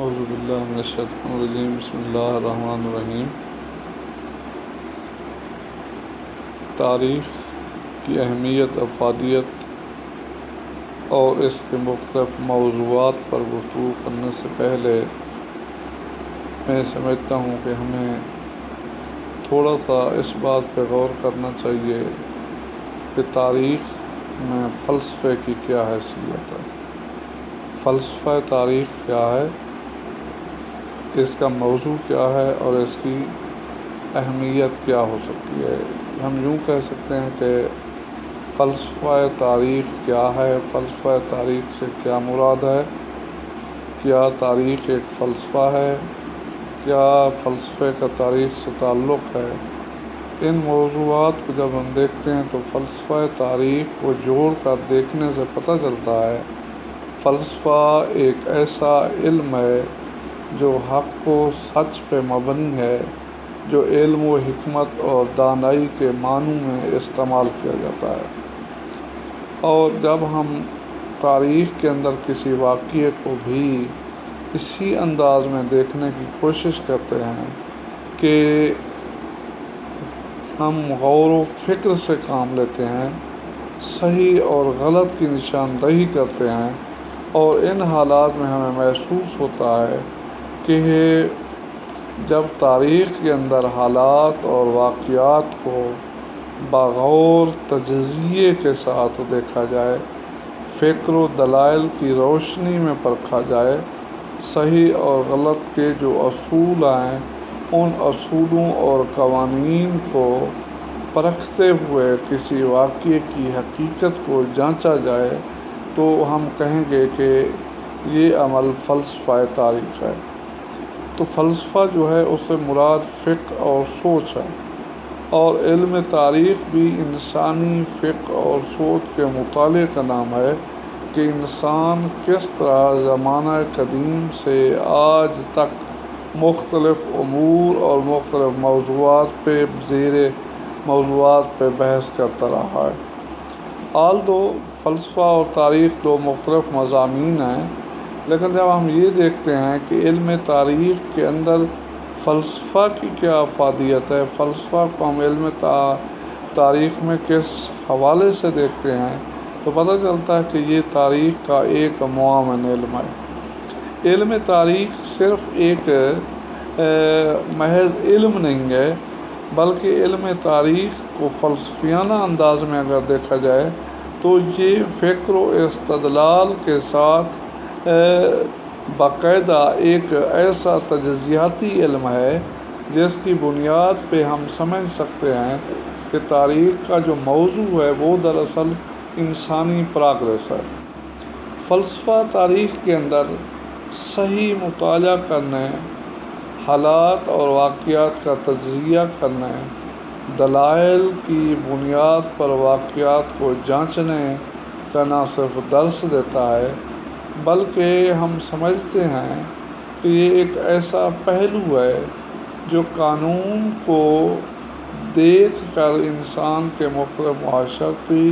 اعوذ باللہ من الشیطان الرجیم بسم اللہ الرحمن الرحیم۔ تاریخ کی اہمیت، افادیت اور اس کے مختلف موضوعات پر گفتگو کرنے سے پہلے میں سمجھتا ہوں کہ ہمیں تھوڑا سا اس بات پہ غور کرنا چاہیے کہ تاریخ میں فلسفے کی کیا حیثیت ہے، فلسفہ تاریخ کیا ہے، اس کا موضوع کیا ہے اور اس کی اہمیت کیا ہو سکتی ہے۔ ہم یوں کہہ سکتے ہیں کہ فلسفہ تاریخ کیا ہے، فلسفہ تاریخ سے کیا مراد ہے، کیا تاریخ ایک فلسفہ ہے، کیا فلسفے کا تاریخ سے تعلق ہے۔ ان موضوعات کو جب ہم دیکھتے ہیں تو فلسفہ تاریخ کو جوڑ کر دیکھنے سے پتہ چلتا ہے فلسفہ ایک ایسا علم ہے جو حق و سچ پہ مبنی ہے، جو علم و حکمت اور دانائی کے معنوں میں استعمال کیا جاتا ہے۔ اور جب ہم تاریخ کے اندر کسی واقعے کو بھی اسی انداز میں دیکھنے کی کوشش کرتے ہیں کہ ہم غور و فکر سے کام لیتے ہیں، صحیح اور غلط کی نشاندہی کرتے ہیں، اور ان حالات میں ہمیں محسوس ہوتا ہے کہ جب تاریخ کے اندر حالات اور واقعات کو بغور تجزیے کے ساتھ دیکھا جائے، فکر و دلائل کی روشنی میں پرکھا جائے، صحیح اور غلط کے جو اصول ہیں ان اصولوں اور قوانین کو پرکھتے ہوئے کسی واقعے کی حقیقت کو جانچا جائے تو ہم کہیں گے کہ یہ عمل فلسفہ تاریخ ہے۔ تو فلسفہ جو ہے اس سے مراد فکر اور سوچ ہے، اور علم تاریخ بھی انسانی فکر اور سوچ کے مطالعے کا نام ہے کہ انسان کس طرح زمانہ قدیم سے آج تک مختلف امور اور مختلف موضوعات پہ بحث کرتا رہا ہے۔ آلدو فلسفہ اور تاریخ دو مختلف مضامین ہیں، لیکن جب ہم یہ دیکھتے ہیں کہ علم تاریخ کے اندر فلسفہ کی کیا افادیت ہے، فلسفہ کو ہم علم تاریخ میں کس حوالے سے دیکھتے ہیں، تو پتہ چلتا ہے کہ یہ تاریخ کا ایک معاون علم ہے۔ علم تاریخ صرف ایک محض علم نہیں ہے، بلکہ علم تاریخ کو فلسفیانہ انداز میں اگر دیکھا جائے تو یہ فکر و استدلال کے ساتھ باقاعدہ ایک ایسا تجزیاتی علم ہے جس کی بنیاد پہ ہم سمجھ سکتے ہیں کہ تاریخ کا جو موضوع ہے وہ دراصل انسانی پروگریس ہے۔ فلسفہ تاریخ کے اندر صحیح مطالعہ کرنے، حالات اور واقعات کا تجزیہ کرنے، دلائل کی بنیاد پر واقعات کو جانچنے کا نہ صرف درس دیتا ہے، بلکہ ہم سمجھتے ہیں کہ یہ ایک ایسا پہلو ہے جو قانون کو دیکھ کر انسان کے مختلف معاشرتی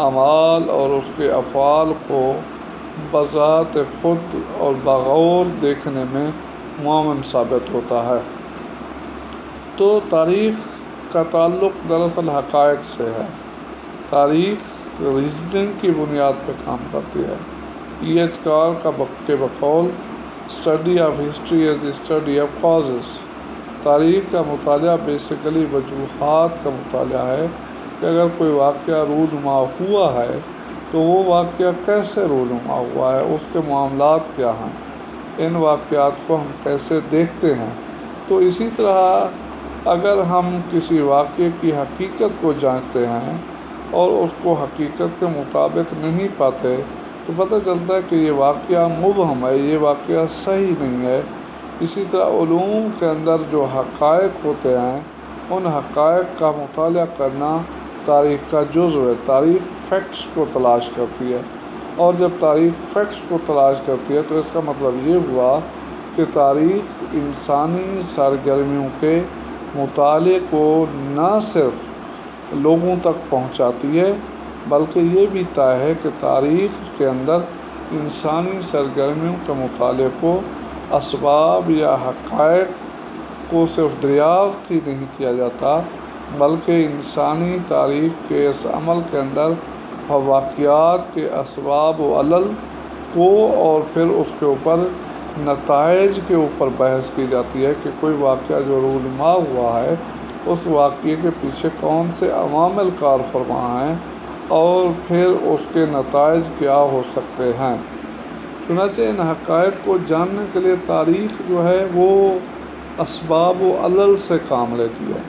اعمال اور اس کے افعال کو بذات خود اور بغور دیکھنے میں معاون ثابت ہوتا ہے۔ تو تاریخ کا تعلق دراصل حقائق سے ہے۔ تاریخ ریزننگ کی بنیاد پہ کام کرتی ہے۔ ایچ کار کے بقول study of history is the study of causes, تاریخ کا مطالعہ بیسیکلی وجوہات کا مطالعہ ہے کہ اگر کوئی واقعہ رونما ہوا ہے تو وہ واقعہ کیسے رونما ہوا ہے، اس کے معاملات کیا ہیں، ان واقعات کو ہم کیسے دیکھتے ہیں۔ تو اسی طرح اگر ہم کسی واقعے کی حقیقت کو جانتے ہیں اور اس کو حقیقت کے مطابق نہیں پاتے تو پتہ چلتا ہے کہ یہ واقعہ مبہم ہے، یہ واقعہ صحیح نہیں ہے۔ اسی طرح علوم کے اندر جو حقائق ہوتے ہیں ان حقائق کا مطالعہ کرنا تاریخ کا جزو ہے۔ تاریخ فیکٹس کو تلاش کرتی ہے، اور جب تاریخ فیکٹس کو تلاش کرتی ہے تو اس کا مطلب یہ ہوا کہ تاریخ انسانی سرگرمیوں کے مطالعے کو نہ صرف لوگوں تک پہنچاتی ہے بلکہ یہ بھی طے ہے کہ تاریخ کے اندر انسانی سرگرمیوں کے مطالعے کو اسباب یا حقائق کو صرف دریافت ہی نہیں کیا جاتا، بلکہ انسانی تاریخ کے اس عمل کے اندر واقعات کے اسباب و علل کو اور پھر اس کے اوپر نتائج کے اوپر بحث کی جاتی ہے کہ کوئی واقعہ جو رونما ہوا ہے اس واقعے کے پیچھے کون سے عوامل کار فرما ہیں اور پھر اس کے نتائج کیا ہو سکتے ہیں۔ چنانچہ ان حقائق کو جاننے کے لیے تاریخ جو ہے وہ اسباب و علل سے کام لیتی ہے۔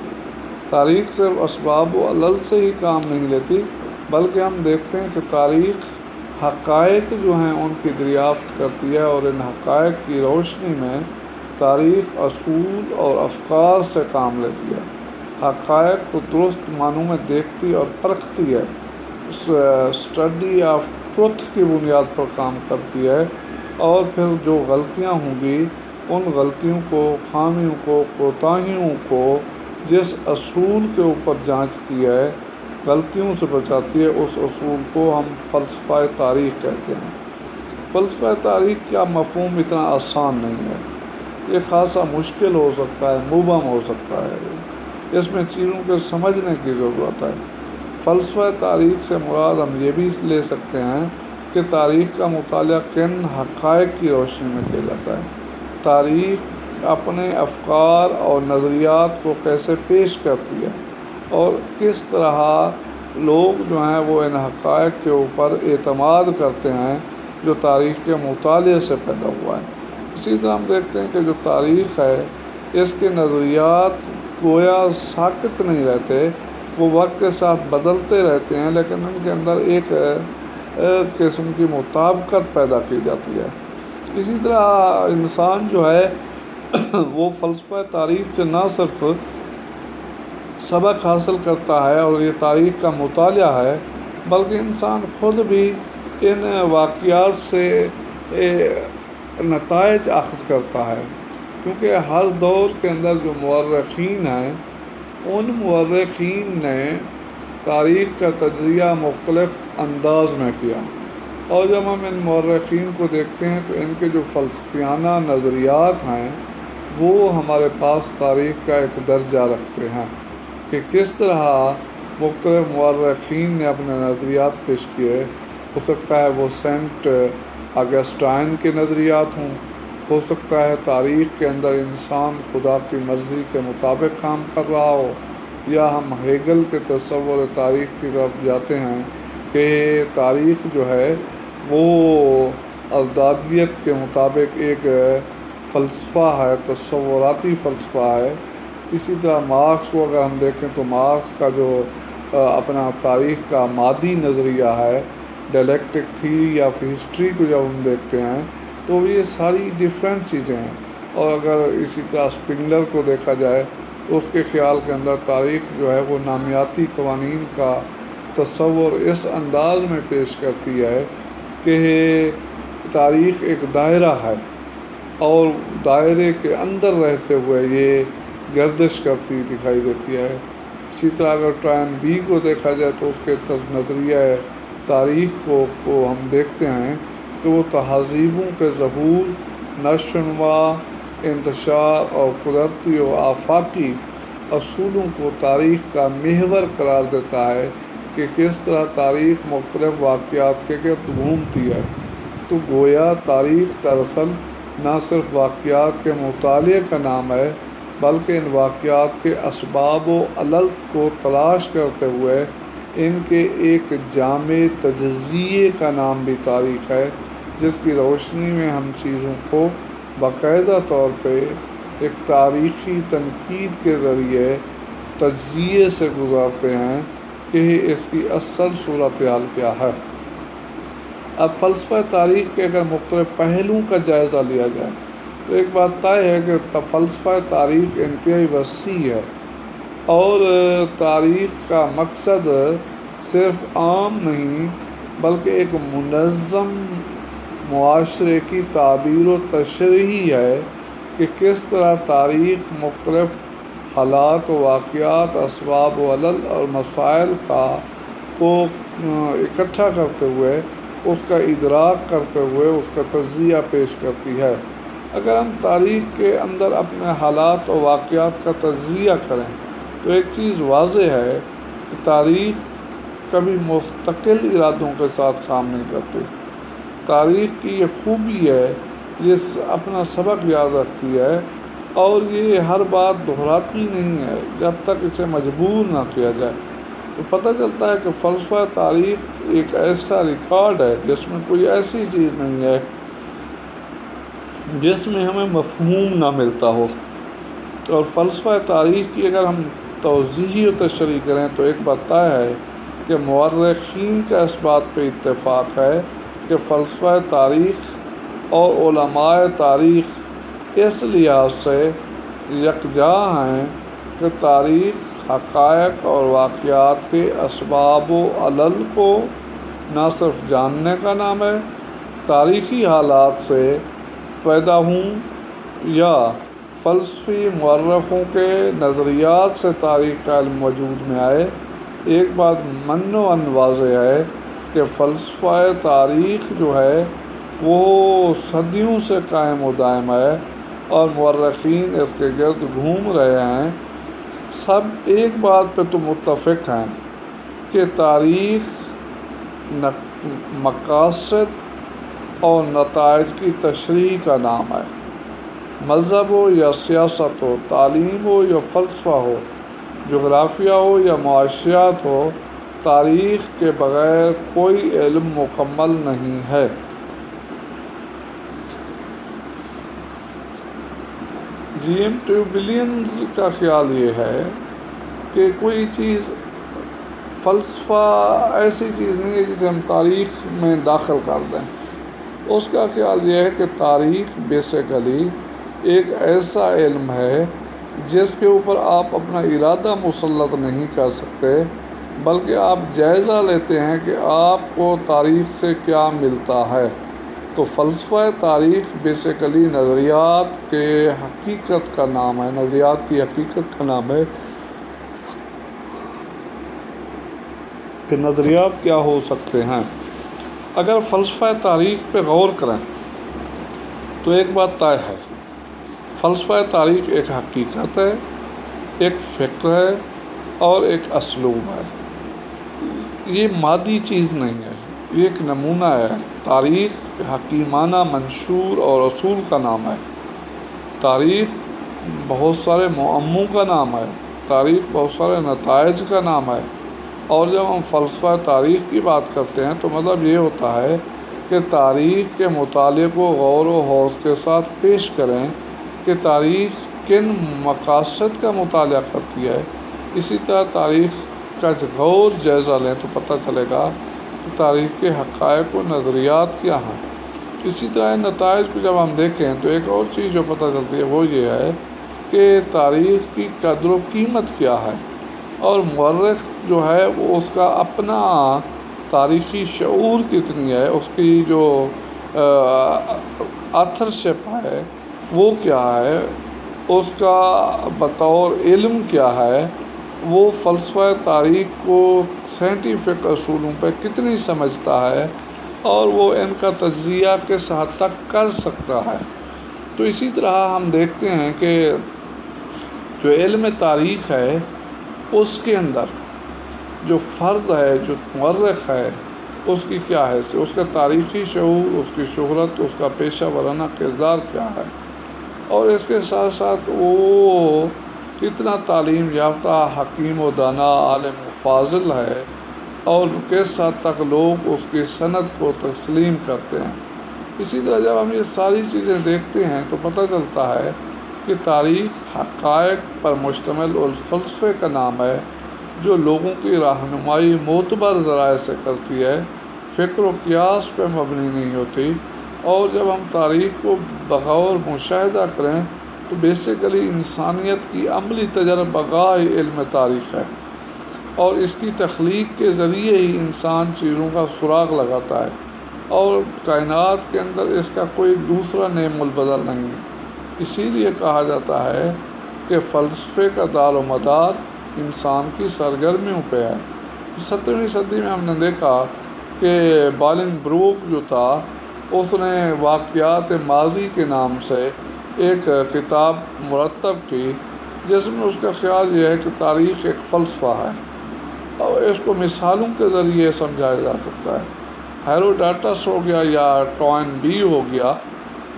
تاریخ صرف اسباب و علل سے ہی کام نہیں لیتی، بلکہ ہم دیکھتے ہیں کہ تاریخ حقائق جو ہیں ان کی دریافت کرتی ہے، اور ان حقائق کی روشنی میں تاریخ اصول اور افکار سے کام لیتی ہے۔ حقائق کو درست معنوں میں دیکھتی اور پرکھتی ہے، اسٹڈی آف ٹروتھ کی بنیاد پر کام کرتی ہے، اور پھر جو غلطیاں ہوں گی ان غلطیوں کو، خامیوں کو، کوتاہیوں کو جس اصول کے اوپر جانچتی ہے، غلطیوں سے بچاتی ہے، اس اصول کو ہم فلسفہ تاریخ کہتے ہیں۔ فلسفہ تاریخ کا مفہوم اتنا آسان نہیں ہے، یہ خاصا مشکل ہو سکتا ہے، مبہم ہو سکتا ہے، اس میں چیزوں کو سمجھنے کی ضرورت ہے۔ فلسفہ تاریخ سے مراد ہم یہ بھی لے سکتے ہیں کہ تاریخ کا مطالعہ کن حقائق کی روشنی میں کیا جاتا ہے، تاریخ اپنے افکار اور نظریات کو کیسے پیش کرتی ہے، اور کس طرح لوگ جو ہیں وہ ان حقائق کے اوپر اعتماد کرتے ہیں جو تاریخ کے مطالعے سے پیدا ہوا ہے۔ اسی طرح ہم دیکھتے ہیں کہ جو تاریخ ہے اس کے نظریات گویا ثابت نہیں رہتے، وہ وقت کے ساتھ بدلتے رہتے ہیں، لیکن ان کے اندر ایک قسم کی مطابقت پیدا کی جاتی ہے۔ اسی طرح انسان جو ہے وہ فلسفہ تاریخ سے نہ صرف سبق حاصل کرتا ہے اور یہ تاریخ کا مطالعہ ہے، بلکہ انسان خود بھی ان واقعات سے نتائج اخذ کرتا ہے، کیونکہ ہر دور کے اندر جو مورخین ہیں ان مورخین نے تاریخ کا تجزیہ مختلف انداز میں کیا، اور جب ہم ان مورخین کو دیکھتے ہیں تو ان کے جو فلسفیانہ نظریات ہیں وہ ہمارے پاس تاریخ کا ایک درجہ رکھتے ہیں کہ کس طرح مختلف مورخین نے اپنے نظریات پیش کیے۔ ہو سکتا ہے وہ سینٹ اگسٹائن کے نظریات ہوں، ہو سکتا ہے تاریخ کے اندر انسان خدا کی مرضی کے مطابق کام کر رہا ہو، یا ہم ہیگل کے تصور تاریخ کی طرف جاتے ہیں کہ تاریخ جو ہے وہ ازدادیت کے مطابق ایک فلسفہ ہے، تصوراتی فلسفہ ہے۔ اسی طرح مارکس کو اگر ہم دیکھیں تو مارکس کا جو اپنا تاریخ کا مادی نظریہ ہے، ڈائلیکٹک تھیوری آف ہسٹری کو جب ہم دیکھتے ہیں تو یہ ساری ڈیفرنٹ چیزیں ہیں۔ اور اگر اسی طرح اسپنگلر کو دیکھا جائے تو اس کے خیال کے اندر تاریخ جو ہے وہ نامیاتی قوانین کا تصور اس انداز میں پیش کرتی ہے کہ تاریخ ایک دائرہ ہے، اور دائرے کے اندر رہتے ہوئے یہ گردش کرتی دکھائی دیتی ہے۔ اسی طرح اگر ٹرائن بی کو دیکھا جائے تو اس کے نظریہ تاریخ کو ہم دیکھتے ہیں کہ وہ تہذیبوں کے ظہور، نشو و نما، انتشار اور قدرتی و آفاقی اصولوں کو تاریخ کا محور قرار دیتا ہے کہ کس طرح تاریخ مختلف واقعات کے گرد گھومتی ہے۔ تو گویا تاریخ دراصل نہ صرف واقعات کے مطالعے کا نام ہے، بلکہ ان واقعات کے اسباب و علل کو تلاش کرتے ہوئے ان کے ایک جامع تجزیے کا نام بھی تاریخ ہے، جس کی روشنی میں ہم چیزوں کو باقاعدہ طور پہ ایک تاریخی تنقید کے ذریعے تجزیے سے گزارتے ہیں کہ اس کی اصل صورتحال کیا ہے۔ اب فلسفہ تاریخ کے اگر مختلف پہلوؤں کا جائزہ لیا جائے تو ایک بات طے ہے کہ فلسفہ تاریخ انتہائی وسیع ہے، اور تاریخ کا مقصد صرف عام نہیں بلکہ ایک منظم معاشرے کی تعبیر و تشریح ہے کہ کس طرح تاریخ مختلف حالات و واقعات، اسباب و علل اور مسائل کو اکٹھا کرتے ہوئے، اس کا ادراک کرتے ہوئے اس کا تجزیہ پیش کرتی ہے۔ اگر ہم تاریخ کے اندر اپنے حالات و واقعات کا تجزیہ کریں تو ایک چیز واضح ہے کہ تاریخ کبھی مستقل ارادوں کے ساتھ کام نہیں کرتی۔ تاریخ کی یہ خوبی ہے یہ اپنا سبق یاد رکھتی ہے اور یہ ہر بات دہراتی نہیں ہے جب تک اسے مجبور نہ کیا جائے۔ تو پتہ چلتا ہے کہ فلسفہ تاریخ ایک ایسا ریکارڈ ہے جس میں کوئی ایسی چیز نہیں ہے جس میں ہمیں مفہوم نہ ملتا ہو۔ اور فلسفہ تاریخ کی اگر ہم توضیح و تشریح کریں تو ایک بات طے ہے کہ مورخین کا اس بات پہ اتفاق ہے کہ فلسفہ تاریخ اور علماء تاریخ اس لحاظ سے یکجا ہیں کہ تاریخ حقائق اور واقعات کے اسباب و علل کو نہ صرف جاننے کا نام ہے، تاریخی حالات سے پیدا ہوں یا فلسفی مورخوں کے نظریات سے تاریخ کا علم وجود میں آئے، ایک بات من واضح ہے کہ فلسفہ تاریخ جو ہے وہ صدیوں سے قائم و دائم ہے اور مورخین اس کے گرد گھوم رہے ہیں۔ سب ایک بات پہ تو متفق ہیں کہ تاریخ مقاصد اور نتائج کی تشریح کا نام ہے۔ مذہب ہو یا سیاست ہو، تعلیم ہو یا فلسفہ ہو، جغرافیہ ہو یا معاشیات ہو، تاریخ کے بغیر کوئی علم مکمل نہیں ہے۔ ٹیوبلینز کا خیال یہ ہے کہ کوئی چیز فلسفہ ایسی چیز نہیں ہے جسے ہم تاریخ میں داخل کر دیں۔ اس کا خیال یہ ہے کہ تاریخ بیسیکلی ایک ایسا علم ہے جس کے اوپر آپ اپنا ارادہ مسلط نہیں کر سکتے، بلکہ آپ جائزہ لیتے ہیں کہ آپ کو تاریخ سے کیا ملتا ہے۔ تو فلسفہ تاریخ بیسیکلی نظریات کے حقیقت کا نام ہے، نظریات کی حقیقت کا نام ہے کہ نظریات کیا ہو سکتے ہیں۔ اگر فلسفہ تاریخ پہ غور کریں تو ایک بات طے ہے، فلسفہ تاریخ ایک حقیقت ہے، ایک فکر ہے اور ایک اسلوب ہے۔ یہ مادی چیز نہیں ہے، یہ ایک نمونہ ہے۔ تاریخ حکیمانہ منشور اور اصول کا نام ہے، تاریخ بہت سارے معموں کا نام ہے، تاریخ بہت سارے نتائج کا نام ہے۔ اور جب ہم فلسفہ تاریخ کی بات کرتے ہیں تو مطلب یہ ہوتا ہے کہ تاریخ کے مطالعے کو غور و خوض کے ساتھ پیش کریں کہ تاریخ کن مقاصد کا مطالعہ کرتی ہے۔ اسی طرح تاریخ کا غور جائزہ لیں تو پتہ چلے گا کہ تاریخ کے حقائق و نظریات کیا ہیں۔ اسی طرح نتائج کو جب ہم دیکھیں تو ایک اور چیز جو پتہ چلتی ہے وہ یہ ہے کہ تاریخ کی قدر و قیمت کیا ہے، اور مورخ جو ہے وہ اس کا اپنا تاریخی شعور کتنی ہے، اس کی جو آتھرشپ ہے وہ کیا ہے، اس کا بطور علم کیا ہے، وہ فلسفہ تاریخ کو سائنٹیفک اصولوں پہ کتنی سمجھتا ہے اور وہ ان کا تجزیہ کس حد تک کر سکتا ہے۔ تو اسی طرح ہم دیکھتے ہیں کہ جو علم تاریخ ہے اس کے اندر جو فرد ہے، جو مورخ ہے، اس کی کیا حیثیت، اس کا تاریخی شعور، اس کی شہرت، اس کا پیشہ ورانہ کردار کیا ہے، اور اس کے ساتھ ساتھ وہ کتنا تعلیم یافتہ حکیم و دانا عالم و فاضل ہے، اور کس حد تک لوگ اس کی سند کو تسلیم کرتے ہیں۔ اسی طرح جب ہم یہ ساری چیزیں دیکھتے ہیں تو پتہ چلتا ہے کہ تاریخ حقائق پر مشتمل الفلسفے کا نام ہے جو لوگوں کی رہنمائی معتبر ذرائع سے کرتی ہے، فکر و قیاس پہ مبنی نہیں ہوتی۔ اور جب ہم تاریخ کو بغور مشاہدہ کریں تو بیسیکلی انسانیت کی عملی تجربہ گاہ علم تاریخ ہے، اور اس کی تخلیق کے ذریعے ہی انسان چیزوں کا سراغ لگاتا ہے، اور کائنات کے اندر اس کا کوئی دوسرا نعم البدل نہیں ہے۔ اسی لیے کہا جاتا ہے کہ فلسفے کا دار و مدار انسان کی سرگرمیوں پہ ہے۔ 17ویں صدی میں ہم نے دیکھا کہ بالن بروک جو تھا اس نے واقعات ماضی کے نام سے ایک کتاب مرتب کی، جس میں اس کا خیال یہ ہے کہ تاریخ ایک فلسفہ ہے اور اس کو مثالوں کے ذریعے سمجھایا جا سکتا ہے۔ ہیروڈاٹس ہو گیا یا ٹوائن بی ہو گیا،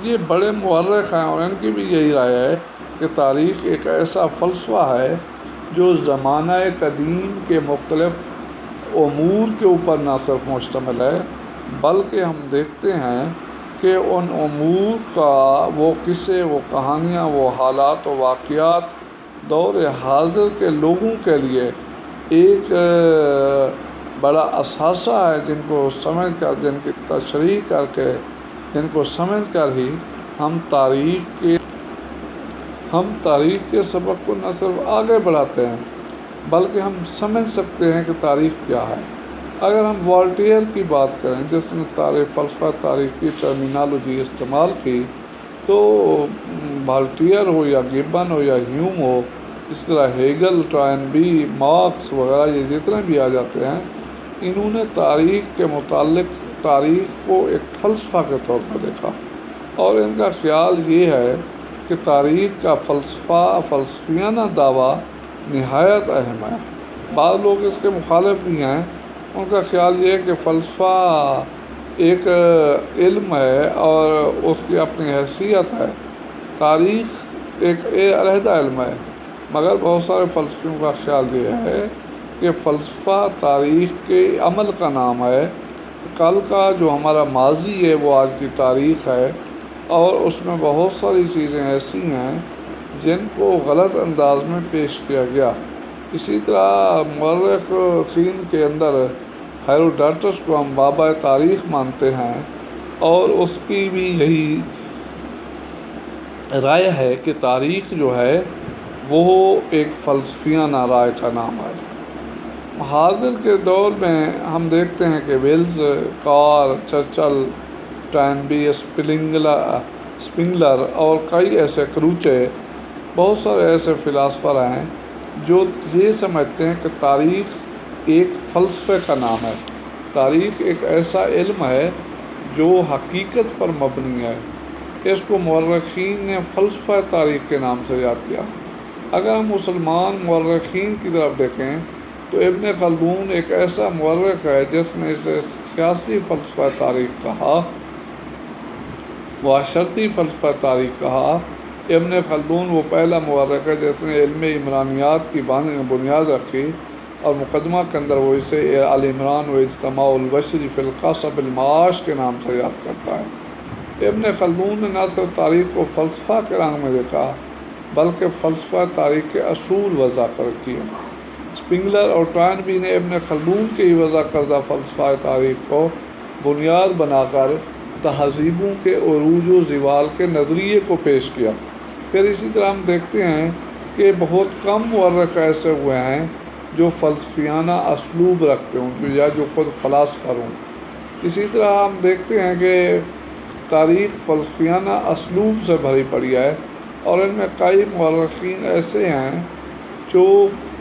یہ بڑے مورخ ہیں اور ان کی بھی یہی رائے ہے کہ تاریخ ایک ایسا فلسفہ ہے جو زمانہ قدیم کے مختلف امور کے اوپر نہ صرف مشتمل ہے، بلکہ ہم دیکھتے ہیں کہ ان امور کا وہ قصے، وہ کہانیاں، وہ حالات و واقعات دور حاضر کے لوگوں کے لیے ایک بڑا اثاثہ ہے، جن کو سمجھ کر، جن کی تشریح کر کے، جن کو سمجھ کر ہی ہم تاریخ کے سبق کو نہ صرف آگے بڑھاتے ہیں بلکہ ہم سمجھ سکتے ہیں کہ تاریخ کیا ہے۔ اگر ہم والٹیئر کی بات کریں، جس نے فلسفہ تاریخ کی ٹرمینالوجی استعمال کی، تو والٹیئر ہو یا گبن ہو یا ہیوم ہو، اس طرح ہیگل، ٹرائن بی، مارکس وغیرہ، یہ جتنے بھی آ جاتے ہیں، انہوں نے تاریخ کے متعلق تاریخ کو ایک فلسفہ کے طور پر دیکھا، اور ان کا خیال یہ ہے کہ تاریخ کا فلسفیانہ دعویٰ نہایت اہم ہے۔ بعض لوگ اس کے مخالف بھی ہیں، ان کا خیال یہ ہے کہ فلسفہ ایک علم ہے اور اس کی اپنی حیثیت ہے، تاریخ ایک علیحدہ علم ہے، مگر بہت سارے فلسفیوں کا خیال یہ ہے کہ فلسفہ تاریخ کے عمل کا نام ہے۔ کل کا جو ہمارا ماضی ہے وہ آج کی تاریخ ہے، اور اس میں بہت ساری چیزیں ایسی ہیں جن کو غلط انداز میں پیش کیا گیا۔ اسی طرح مورخین کے اندر ہیروڈاٹس کو ہم بابا تاریخ مانتے ہیں، اور اس کی بھی یہی رائے ہے کہ تاریخ جو ہے وہ ایک فلسفیانہ رائے کا نام ہے۔ حاضر کے دور میں ہم دیکھتے ہیں کہ ویلز، کار، چرچل، ٹائنبی، اسپنگلر اور کئی ایسے کروچے، بہت سارے ایسے فلاسفر ہیں جو یہ سمجھتے ہیں کہ تاریخ ایک فلسفے کا نام ہے، تاریخ ایک ایسا علم ہے جو حقیقت پر مبنی ہے۔ اس کو مورخین نے فلسفہ تاریخ کے نام سے یاد کیا۔ اگر ہم مسلمان مورخین کی طرف دیکھیں تو ابن خلدون ایک ایسا مورخ ہے جس نے اسے سیاسی فلسفہ تاریخ کہا، معاشرتی فلسفہ تاریخ کہا۔ ابن خلدون وہ پہلا مورخ ہے جس نے علم عمرانیات کی بنیاد رکھی، اور مقدمہ کے اندر وہ اسے العمران و اجتماع البشر فی القصب المعاش کے نام سے یاد کرتا ہے۔ ابن خلدون نے نہ صرف تاریخ کو فلسفہ کے رنگ میں دیکھا بلکہ فلسفہ تاریخ کے اصول وضع کیے۔ اسپنگلر اور ٹوائنبی نے ابن خلدون کے ہی وضع کردہ فلسفہ تاریخ کو بنیاد بنا کر تہذیبوں کے عروج و زوال کے نظریے کو پیش کیا۔ پھر اسی طرح ہم دیکھتے ہیں کہ بہت کم مورخ ایسے ہوئے ہیں جو فلسفیانہ اسلوب رکھتے ہوں یا جو خود فلاسفر ہوں۔ اسی طرح ہم دیکھتے ہیں کہ تاریخ فلسفیانہ اسلوب سے بھری پڑی ہے، اور ان میں کئی مورخین ایسے ہیں جو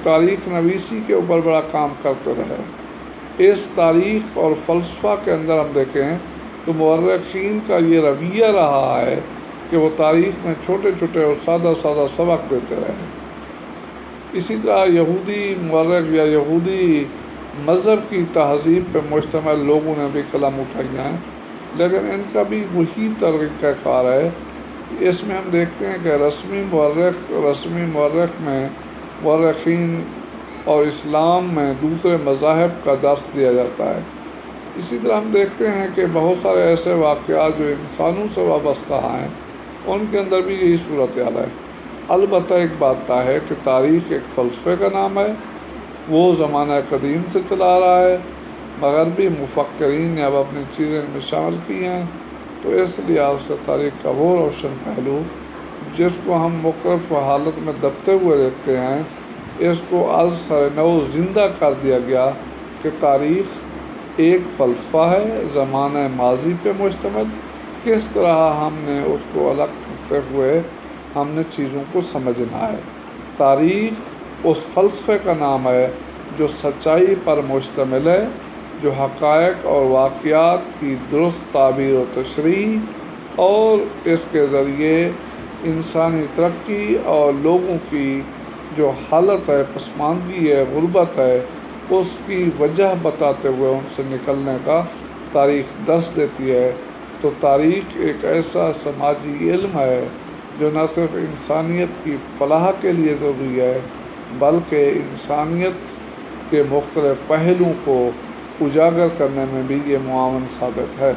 تاریخ نویسی کے اوپر بڑا کام کرتے رہے۔ اس تاریخ اور فلسفہ کے اندر ہم دیکھیں تو مورخین کا یہ رویہ رہا ہے کہ وہ تاریخ میں چھوٹے چھوٹے اور سادہ سبق دیتے رہے۔ اسی طرح یہودی مورخ یا یہودی مذہب کی تہذیب پہ مشتمل لوگوں نے بھی قلم اٹھائی ہیں، لیکن ان کا بھی وہی طریقہ کار ہے۔ اس میں ہم دیکھتے ہیں کہ رسمی مورخ میں مورخین اور اسلام میں دوسرے مذاہب کا درس دیا جاتا ہے۔ اسی طرح ہم دیکھتے ہیں کہ بہت سارے ایسے واقعات جو انسانوں سے وابستہ ہیں، ان کے اندر بھی یہی صورتحال ہے۔ البتہ ایک بات طے ہے کہ تاریخ ایک فلسفے کا نام ہے، وہ زمانہ قدیم سے چلا آ رہا ہے، مغربی مفکرین نے اب اپنی چیزیں میں شامل کی ہیں، تو اس لحاظ سے تاریخ کا وہ روشن پہلو جس کو ہم مختلف حالت میں دبتے ہوئے دیکھتے ہیں، اس کو از سر نو زندہ کر دیا گیا کہ تاریخ ایک فلسفہ ہے، زمانہ ماضی پہ مشتمل۔ کس طرح ہم نے اس کو الگ کرتے ہوئے ہم نے چیزوں کو سمجھنا ہے۔ تاریخ اس فلسفے کا نام ہے جو سچائی پر مشتمل ہے، جو حقائق اور واقعات کی درست تعبیر و تشریح اور اس کے ذریعے انسانی ترقی اور لوگوں کی جو حالت ہے، پسماندگی ہے، غربت ہے، اس کی وجہ بتاتے ہوئے ان سے نکلنے کا تاریخ درس دیتی ہے۔ تو تاریخ ایک ایسا سماجی علم ہے جو نہ صرف انسانیت کی فلاح کے لیے ضروری ہے بلکہ انسانیت کے مختلف پہلوؤں کو اجاگر کرنے میں بھی یہ معاون ثابت ہے۔